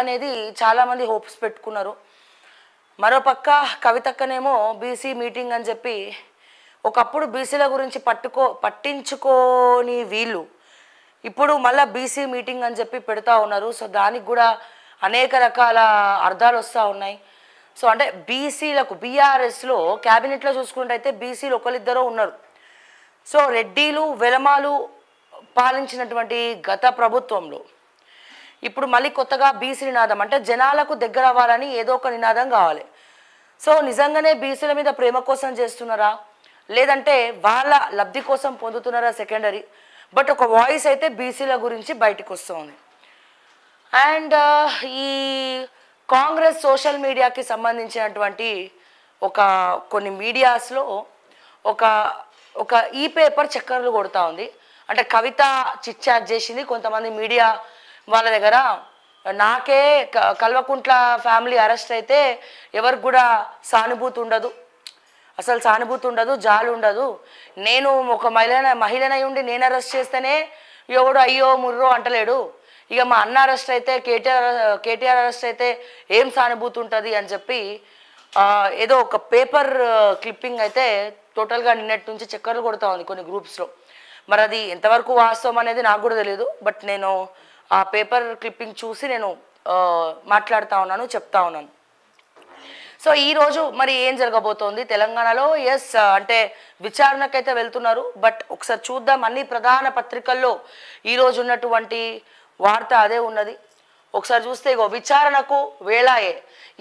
అనేది చాలామంది హోప్స్ పెట్టుకున్నారు. మరోపక్క కవితక్కనేమో బీసీ మీటింగ్ అని చెప్పి ఒకప్పుడు బీసీల గురించి పట్టించుకోని వీళ్ళు ఇప్పుడు మళ్ళీ బీసీ మీటింగ్ అని చెప్పి పెడతా ఉన్నారు. సో దానికి కూడా అనేక రకాల అర్థాలు వస్తూ ఉన్నాయి. సో అంటే బీసీలకు బీఆర్ఎస్లో క్యాబినెట్లో చూసుకుంటే అయితే బీసీలు ఒకరిద్దరూ ఉన్నారు. సో రెడ్డిలు వెలమాలు పాలించినటువంటి గత ప్రభుత్వంలో ఇప్పుడు మళ్ళీ కొత్తగా బీసీ నినాదం అంటే జనాలకు దగ్గర అవ్వాలని ఏదో ఒక నినాదం కావాలి. సో నిజంగానే బీసీల మీద ప్రేమ కోసం చేస్తున్నారా లేదంటే వాళ్ళ లబ్ధి కోసం పొందుతున్నారా సెకండరీ. బట్ ఒక వాయిస్ అయితే బీసీల గురించి బయటకు వస్తుంది. అండ్ ఈ కాంగ్రెస్ సోషల్ మీడియాకి సంబంధించినటువంటి కొన్ని మీడియాస్లో ఒక ఈ పేపర్ చక్కర్లు కొడుతూ ఉంది. అంటే కవిత చిట్ చాట్ చేసింది కొంతమంది మీడియా వాళ్ళ దగ్గర. నాకే కల్వకుంట్ల ఫ్యామిలీ అరెస్ట్ అయితే ఎవరికి కూడా సానుభూతి ఉండదు, అసలు సానుభూతి ఉండదు, జాలి ఉండదు. నేను ఒక మహిళనై ఉండి నేను అరెస్ట్ చేస్తేనే ఎవడు అయ్యో ముర్రో అంటలేడు. ఇక మా అన్న అరెస్ట్ అయితే కేటీఆర్ అరెస్ట్ అయితే ఏం సానుభూతి ఉంటుంది అని చెప్పి ఏదో ఒక పేపర్ క్లిప్పింగ్ అయితే టోటల్గా నిన్నటి నుంచి చక్కర్లు కొడుతూ ఉంది కొన్ని గ్రూప్స్లో. మరి అది ఎంతవరకు వాస్తవం అనేది నాకు కూడా తెలియదు. బట్ నేను ఆ పేపర్ క్లిప్పింగ్ చూసి నేను మాట్లాడుతూ ఉన్నాను, చెప్తా ఉన్నాను. సో ఈరోజు మరి ఏం జరగబోతోంది తెలంగాణలో? ఎస్ అంటే విచారణకైతే వెళ్తున్నారు. బట్ ఒకసారి చూద్దాం. అన్ని ప్రధాన పత్రికల్లో ఈరోజు ఉన్నటువంటి వార్త అదే ఉన్నది. ఒకసారి చూస్తే ఇగో విచారణకు వేళాయే.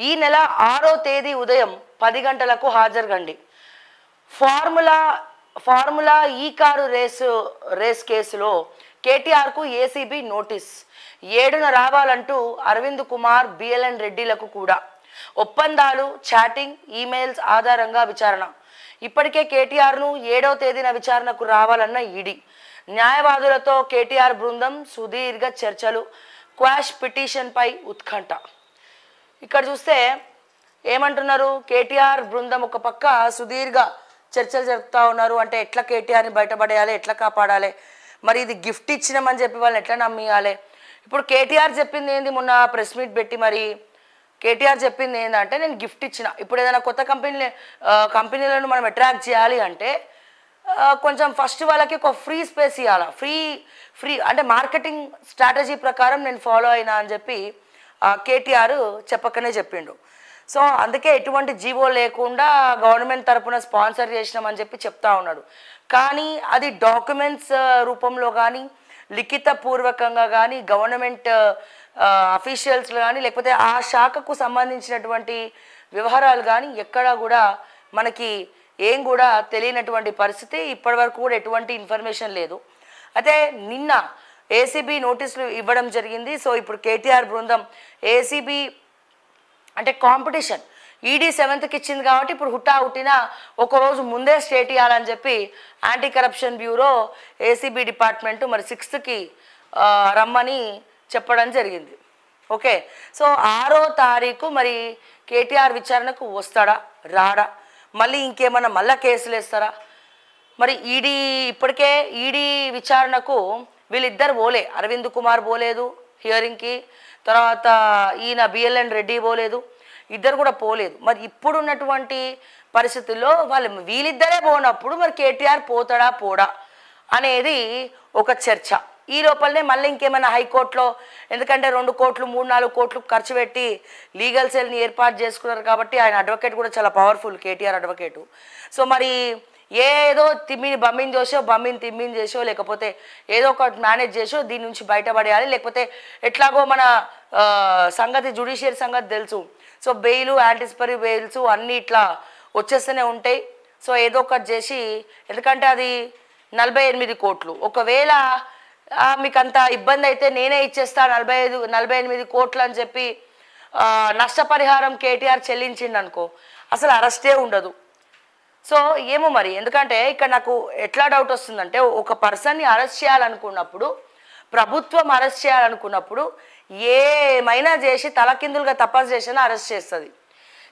ఈ నెల 6వ తేదీ ఉదయం 10 గంటలకు హాజరుగండి. ఫార్ములా ఈ కారు రేస్ కేసులో కేటీఆర్కు ఏసీబీ నోటీస్. 7న రావాలంటూ అరవింద్ కుమార్, బిఎల్ఎన్ రెడ్డిలకు కూడా ఒప్పందాలు, చాటింగ్, ఈమెయిల్స్ ఆధారంగా విచారణ. ఇప్పటికే కేటీఆర్ను 7వ తేదీన విచారణకు రావాలన్న ఈడీ. న్యాయవాదులతో కేటీఆర్ బృందం సుదీర్ఘ చర్చలు. క్వాష్ పిటిషన్పై ఉత్కంఠ. ఇక్కడ చూస్తే ఏమంటున్నారు, కేటీఆర్ బృందం ఒక పక్క సుదీర్ఘ చర్చలు జరుపుతూ ఉన్నారు. అంటే ఎట్లా కేటీఆర్ని బయటపడేయాలి, ఎట్లా కాపాడాలి, మరి ఇది గిఫ్ట్ ఇచ్చినామని చెప్పి వాళ్ళని ఎట్లా నమ్మియాలి. ఇప్పుడు కేటీఆర్ చెప్పింది ఏంది, మొన్న ప్రెస్ మీట్ పెట్టి మరి కేటీఆర్ చెప్పింది ఏంటంటే నేను గిఫ్ట్ ఇచ్చిన. ఇప్పుడు ఏదైనా కొత్త కంపెనీలను మనం అట్రాక్ట్ చేయాలి అంటే కొంచెం ఫస్ట్ వాళ్ళకి ఒక ఫ్రీ స్పేస్ ఇవ్వాలి. ఫ్రీ అంటే మార్కెటింగ్ స్ట్రాటజీ ప్రకారం నేను ఫాలో అయినా అని చెప్పి కేటీఆర్ చెప్పకనే చెప్పిండు. సో అందుకే ఎటువంటి జీవో లేకుండా గవర్నమెంట్ తరపున స్పాన్సర్ చేసినామని చెప్పి చెప్తా ఉన్నాడు. కానీ అది డాక్యుమెంట్స్ రూపంలో కానీ లిఖిత పూర్వకంగా కానీ గవర్నమెంట్ అఫీషియల్స్లో కానీ లేకపోతే ఆ శాఖకు సంబంధించినటువంటి వ్యవహారాలు కానీ ఎక్కడా కూడా మనకి ఏం కూడా తెలియనటువంటి పరిస్థితి. ఇప్పటివరకు కూడా ఎటువంటి ఇన్ఫర్మేషన్ లేదు. అయితే నిన్న ఏసీబీ నోటీసులు ఇవ్వడం జరిగింది. సో ఇప్పుడు కేటీఆర్ బృందం ఏసీబీ అంటే కాంపిటీషన్ ఈడీ 7th ఇచ్చింది కాబట్టి ఇప్పుడు హుట్టిన ఒకరోజు ముందే స్టేట్ ఇవ్వాలని చెప్పి anti corruption bureau ACB department మరి 6th రమ్మని చెప్పడం జరిగింది. ఓకే, సో 6వ తారీఖు మరి కేటీఆర్ విచారణకు వస్తాడా రాడా, మళ్ళీ ఇంకేమన్నా మళ్ళీ కేసులు వేస్తారా? మరి ఇప్పటికే ఈడీ విచారణకు వీళ్ళిద్దరు పోలే. అరవింద్ కుమార్ పోలేదు హియరింగ్కి, తర్వాత ఈయన బిఎల్ఎన్ రెడ్డి పోలేదు, ఇద్దరు కూడా పోలేదు. మరి ఇప్పుడున్నటువంటి పరిస్థితుల్లో వీళ్ళిద్దరే పోనప్పుడు మరి కేటీఆర్ పోతాడా పోడా అనేది ఒక చర్చ. ఈ లోపలనే మళ్ళీ ఇంకేమైనా హైకోర్టులో, ఎందుకంటే 2 కోట్లు 3-4 కోట్లు ఖర్చు పెట్టి లీగల్ సెల్ని ఏర్పాటు చేసుకున్నారు కాబట్టి ఆయన అడ్వకేట్ కూడా చాలా పవర్ఫుల్, కేటీఆర్ అడ్వకేటు. సో మరి ఏదో బమ్మిని తిమ్మిని చేసో లేకపోతే ఏదో ఒకటి మేనేజ్ చేసో దీని నుంచి బయటపడేయాలి. లేకపోతే ఎట్లాగో మన సంగతి జ్యుడిషియరీ సంగతి తెలుసు. సో బెయిలు, యాంటిసిపరీ బెయిల్స్ అన్నీ ఇట్లా వచ్చేస్తూనే ఉంటాయి. సో ఏదో ఒకటి చేసి, ఎందుకంటే అది 48 కోట్లు. ఒకవేళ మీకు అంత ఇబ్బంది అయితే నేనే ఇచ్చేస్తా 48 కోట్లు అని చెప్పి నష్టపరిహారం కేటీఆర్ చెల్లించిండు అనుకో, అసలు అరెస్టే ఉండదు. సో ఏమో మరి, ఎందుకంటే ఇక్కడ నాకు ఎట్లా డౌట్ వస్తుందంటే ఒక పర్సన్ని అరెస్ట్ చేయాలనుకున్నప్పుడు, ప్రభుత్వం అరెస్ట్ చేయాలనుకున్నప్పుడు ఏమైనా చేసి తలకిందులుగా తపస్సు చేసినా అరెస్ట్ చేస్తుంది.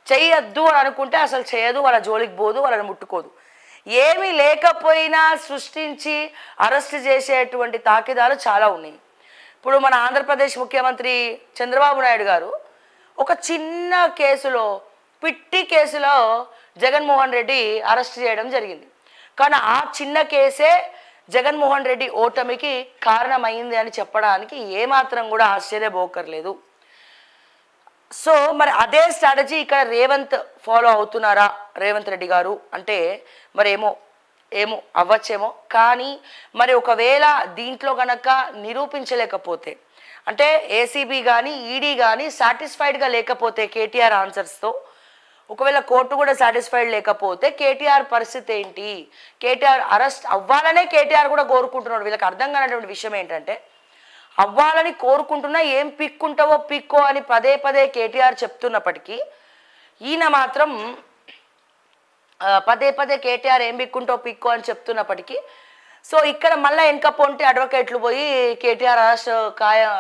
చెయ్యొద్దు అని అనుకుంటే అసలు చేయదు, వాళ్ళ జోలికి పోదు, వాళ్ళని ముట్టుకోదు. ఏమీ లేకపోయినా సృష్టించి అరెస్ట్ చేసేటువంటి తాకిదాలు చాలా ఉన్నాయి. ఇప్పుడు మన ఆంధ్రప్రదేశ్ ముఖ్యమంత్రి చంద్రబాబు నాయుడు గారు ఒక చిన్న కేసులో, పిట్టి కేసులో జగన్మోహన్ రెడ్డి అరెస్ట్ చేయడం జరిగింది. కానీ ఆ చిన్న కేసే జగన్మోహన్ రెడ్డి ఓటమికి కారణమైంది అని చెప్పడానికి ఏమాత్రం కూడా ఆశ్చర్యపోకర్లేదు. సో మరి అదే స్ట్రాటజీ ఇక్కడ రేవంత్ ఫాలో అవుతున్నారా రేవంత్ రెడ్డి గారు అంటే మరి ఏమో అవ్వచ్చేమో. కానీ మరి ఒకవేళ దీంట్లో గనక నిరూపించలేకపోతే, అంటే ఏసీబీ కానీ ఈడీ కానీ సాటిస్ఫైడ్గా లేకపోతే కేటీఆర్ ఆన్సర్స్తో, ఒకవేళ కోర్టు కూడా సాటిస్ఫైడ్ లేకపోతే కేటీఆర్ పరిస్థితి ఏంటి? కేటీఆర్ అరెస్ట్ అవ్వాలనే కేటీఆర్ కూడా కోరుకుంటున్నాడు. వీళ్ళకి అర్థం కానటువంటి విషయం ఏంటంటే, అవ్వాలని కోరుకుంటున్నా ఏం పిక్కుంటావో పిక్కో అని పదే పదే కేటీఆర్ చెప్తున్నప్పటికీ ఈయన మాత్రం పదే పదే కేటీఆర్ ఏం పిక్కుంటావు పిక్కో అని చెప్తున్నప్పటికీ, సో ఇక్కడ మళ్ళీ వెనక పొంటి అడ్వకేట్లు పోయి కేటీఆర్ అరెస్ట్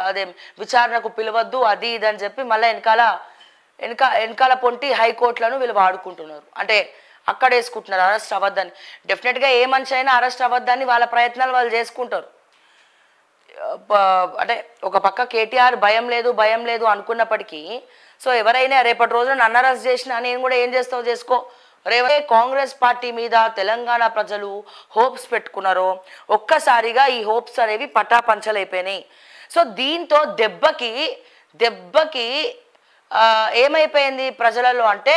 అదే విచారణకు పిలవద్దు అది ఇది అని చెప్పి మళ్ళీ వెనకాల పొంటి హైకోర్టులను వీళ్ళు వాడుకుంటున్నారు. అంటే అక్కడ వేసుకుంటున్నారు అరెస్ట్ అవ్వద్దని. డెఫినెట్గా ఏ మనిషి అయినా అరెస్ట్ అవ్వద్దని వాళ్ళ ప్రయత్నాలు వాళ్ళు చేసుకుంటారు. అంటే ఒక పక్క కేటీఆర్ భయం లేదు అనుకున్నప్పటికీ, సో ఎవరైనా రేపటి రోజున నన్ను అరెస్ట్ చేసినా నేను కూడా ఏం చేస్తావు చేసుకో, రేవే కాంగ్రెస్ పార్టీ మీద తెలంగాణ ప్రజలు హోప్స్ పెట్టుకున్నారో ఒక్కసారిగా ఈ హోప్స్ అనేవి పటాపంచలైపోయినాయి. సో దీంతో దెబ్బకి ఏమైపోయింది ప్రజలలో అంటే,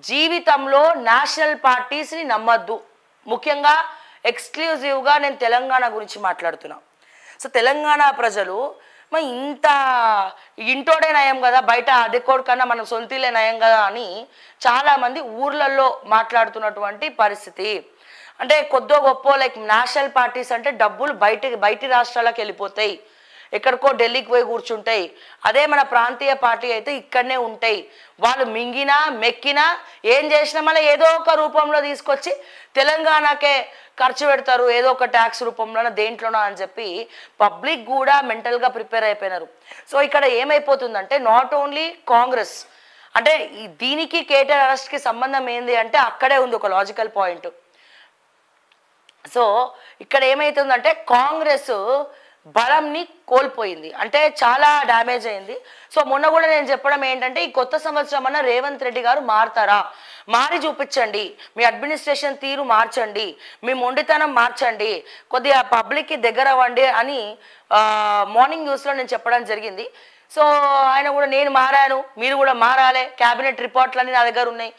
జీవితంలో నేషనల్ పార్టీస్ని నమ్మద్దు. ముఖ్యంగా ఎక్స్క్లూజివ్గా నేను తెలంగాణ గురించి మాట్లాడుతున్నా. సో తెలంగాణ ప్రజలు మరి ఇంత ఇంటోడే నయం కదా, బయట అదెకోడు కన్నా మనం సొంతిలే నయం కదా అని చాలామంది ఊర్లలో మాట్లాడుతున్నటువంటి పరిస్థితి. అంటే కొద్దో గొప్ప లైక్ నేషనల్ పార్టీస్ అంటే డబ్బులు బయటి రాష్ట్రాలకు వెళ్ళిపోతాయి, ఎక్కడికో ఢిల్లీకి పోయి కూర్చుంటాయి. అదే మన ప్రాంతీయ పార్టీ అయితే ఇక్కడనే ఉంటాయి. వాళ్ళు మింగినా మెక్కినా ఏం చేసినా మళ్ళీ ఏదో ఒక రూపంలో తీసుకొచ్చి తెలంగాణకే ఖర్చు పెడతారు, ఏదో ఒక ట్యాక్స్ రూపంలోనో దేంట్లోనో అని చెప్పి పబ్లిక్ కూడా మెంటల్గా ప్రిపేర్ అయిపోయినారు. సో ఇక్కడ ఏమైపోతుందంటే, నాట్ ఓన్లీ కాంగ్రెస్ అంటే దీనికి కేటీఆర్ అరెస్ట్కి సంబంధం ఏంది అంటే అక్కడే ఉంది ఒక లాజికల్ పాయింట్. సో ఇక్కడ ఏమైతుందంటే కాంగ్రెస్ బలంని కోల్పోయింది, అంటే చాలా డ్యామేజ్ అయింది. సో మొన్న కూడా నేను చెప్పడం ఏంటంటే, ఈ కొత్త సంవత్సరం అన్న రేవంత్ రెడ్డి గారు మారుతారా, మారి చూపించండి, మీ అడ్మినిస్ట్రేషన్ తీరు మార్చండి, మీ మొండితనం మార్చండి, కొద్దిగా పబ్లిక్కి దగ్గర అవ్వండి అని మార్నింగ్ న్యూస్లో నేను చెప్పడం జరిగింది. సో ఆయన కూడా నేను మారాను, మీరు కూడా మారాలి, క్యాబినెట్ రిపోర్ట్లన్నీ నా దగ్గర ఉన్నాయి,